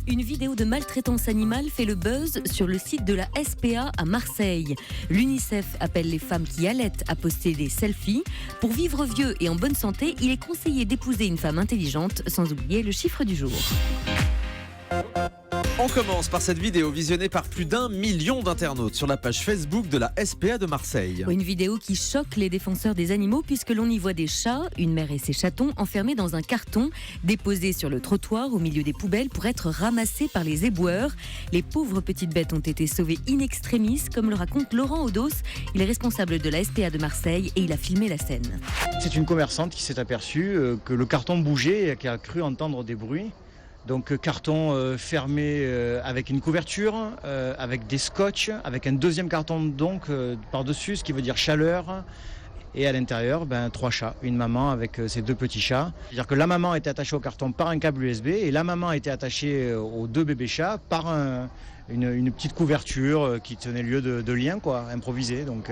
Une vidéo de maltraitance animale fait le buzz sur le site de la SPA à Marseille. L'UNICEF appelle les femmes qui allaitent à poster des selfies. Pour vivre vieux et en bonne santé, il est conseillé d'épouser une femme intelligente, sans oublier le chiffre du jour. On commence par cette vidéo visionnée par plus d'1 million d'internautes sur la page Facebook de la SPA de Marseille. Une vidéo qui choque les défenseurs des animaux puisque l'on y voit des chats, une mère et ses chatons enfermés dans un carton, déposés sur le trottoir au milieu des poubelles pour être ramassés par les éboueurs. Les pauvres petites bêtes ont été sauvées in extremis, comme le raconte Laurent Odos. Il est responsable de la SPA de Marseille et il a filmé la scène. C'est une commerçante qui s'est aperçue que le carton bougeait et qui a cru entendre des bruits. Donc carton fermé avec une couverture, avec des scotch, avec un deuxième carton donc par-dessus, ce qui veut dire chaleur. Et à l'intérieur, 3 chats, une maman avec ses 2 petits chats. C'est-à-dire que la maman était attachée au carton par un câble USB et la maman était attachée aux 2 bébés chats par une petite couverture qui tenait lieu de lien, quoi, improvisé. Donc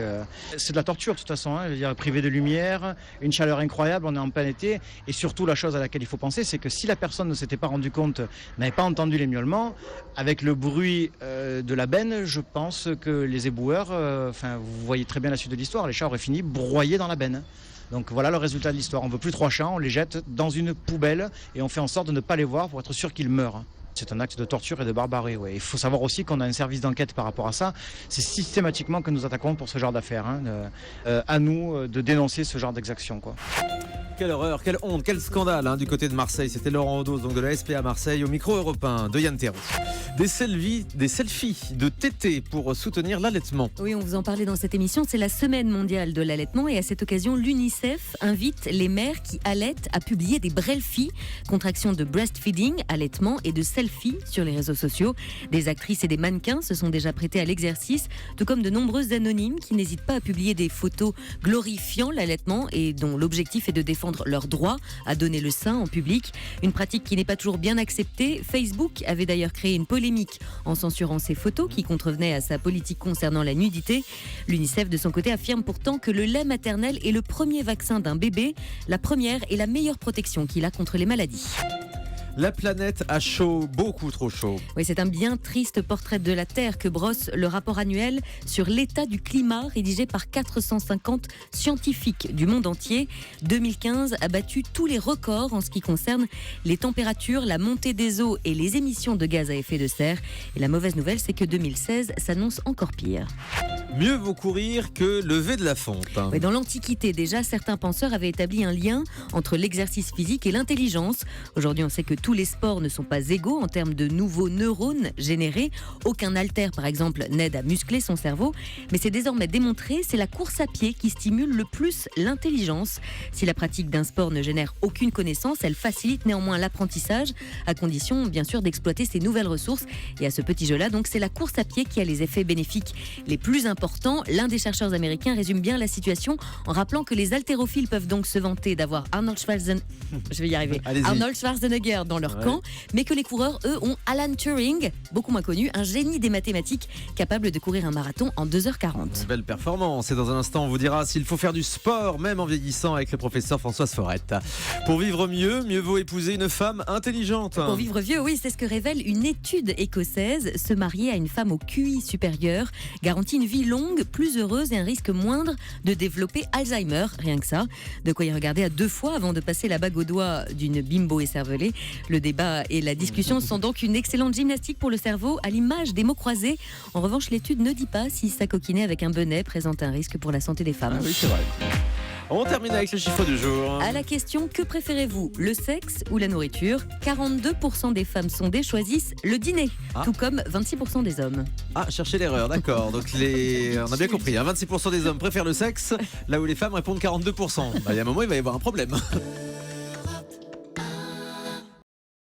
c'est de la torture de toute façon, je veux dire, privé de lumière, une chaleur incroyable, on est en plein été. Et surtout la chose à laquelle il faut penser, c'est que si la personne ne s'était pas rendu compte, n'avait pas entendu les miaulements, avec le bruit de la benne, je pense que les éboueurs, vous voyez très bien la suite de l'histoire, les chats auraient fini broyés dans la benne. Donc voilà le résultat de l'histoire. On ne veut plus 3 chats, on les jette dans une poubelle et on fait en sorte de ne pas les voir pour être sûr qu'ils meurent. C'est un acte de torture et de barbarie. Ouais. Il faut savoir aussi qu'on a un service d'enquête par rapport à ça. C'est systématiquement que nous attaquons pour ce genre d'affaires. À nous de dénoncer ce genre d'exaction, quoi. Quelle horreur, quelle honte, quel scandale du côté de Marseille. C'était Laurent Odos, donc de la SPA Marseille, au micro européen de Yann Thérault. Des selfies de tétés pour soutenir l'allaitement. Oui, on vous en parlait dans cette émission. C'est la semaine mondiale de l'allaitement et à cette occasion, l'UNICEF invite les mères qui allaitent à publier des brelfies, contractions de breastfeeding, allaitement et de selfies sur les réseaux sociaux. Des actrices et des mannequins se sont déjà prêtés à l'exercice, tout comme de nombreuses anonymes qui n'hésitent pas à publier des photos glorifiant l'allaitement et dont l'objectif est de défendre leur droit à donner le sein en public. Une pratique qui n'est pas toujours bien acceptée. Facebook avait d'ailleurs créé une polémique en censurant ces photos qui contrevenaient à sa politique concernant la nudité. L'UNICEF de son côté affirme pourtant que le lait maternel est le premier vaccin d'un bébé, la première et la meilleure protection qu'il a contre les maladies. La planète a chaud, beaucoup trop chaud. Oui, c'est un bien triste portrait de la Terre que brosse le rapport annuel sur l'état du climat rédigé par 450 scientifiques du monde entier. 2015 a battu tous les records en ce qui concerne les températures, la montée des eaux et les émissions de gaz à effet de serre. Et la mauvaise nouvelle, c'est que 2016 s'annonce encore pire. Mieux vaut courir que lever de la fonte. Oui, dans l'Antiquité, déjà, certains penseurs avaient établi un lien entre l'exercice physique et l'intelligence. Aujourd'hui, on sait que tous les sports ne sont pas égaux en termes de nouveaux neurones générés. Aucun haltère, par exemple, n'aide à muscler son cerveau. Mais c'est désormais démontré, c'est la course à pied qui stimule le plus l'intelligence. Si la pratique d'un sport ne génère aucune connaissance, elle facilite néanmoins l'apprentissage, à condition, bien sûr, d'exploiter ses nouvelles ressources. Et à ce petit jeu-là, donc, c'est la course à pied qui a les effets bénéfiques les plus importants. L'un des chercheurs américains résume bien la situation en rappelant que les haltérophiles peuvent donc se vanter d'avoir Arnold Schwarzenegger dans leur camp, mais que les coureurs, eux, ont Alan Turing, beaucoup moins connu, un génie des mathématiques, capable de courir un marathon en 2h40. Belle performance. Et dans un instant, on vous dira s'il faut faire du sport, même en vieillissant, avec le professeur Françoise Forette. Pour vivre mieux vaut épouser une femme intelligente. Pour vivre vieux, oui, c'est ce que révèle une étude écossaise. Se marier à une femme au QI supérieur garantit une vie longue, plus heureuse et un risque moindre de développer Alzheimer, rien que ça. De quoi y regarder à 2 fois avant de passer la bague au doigt d'une bimbo écervelée. Le débat et la discussion sont donc une excellente gymnastique pour le cerveau, à l'image des mots croisés. En revanche, l'étude ne dit pas si s'acoquiner avec un bonnet présente un risque pour la santé des femmes. Ah oui, c'est vrai. On termine avec le chiffre du jour. À la question « Que préférez-vous, le sexe ou la nourriture ?» 42% des femmes sondées choisissent le dîner, tout comme 26% des hommes. Ah, cherchez l'erreur, d'accord. Donc on a bien compris, 26% des hommes préfèrent le sexe, là où les femmes répondent 42%. Il y a un moment, il va y avoir un problème.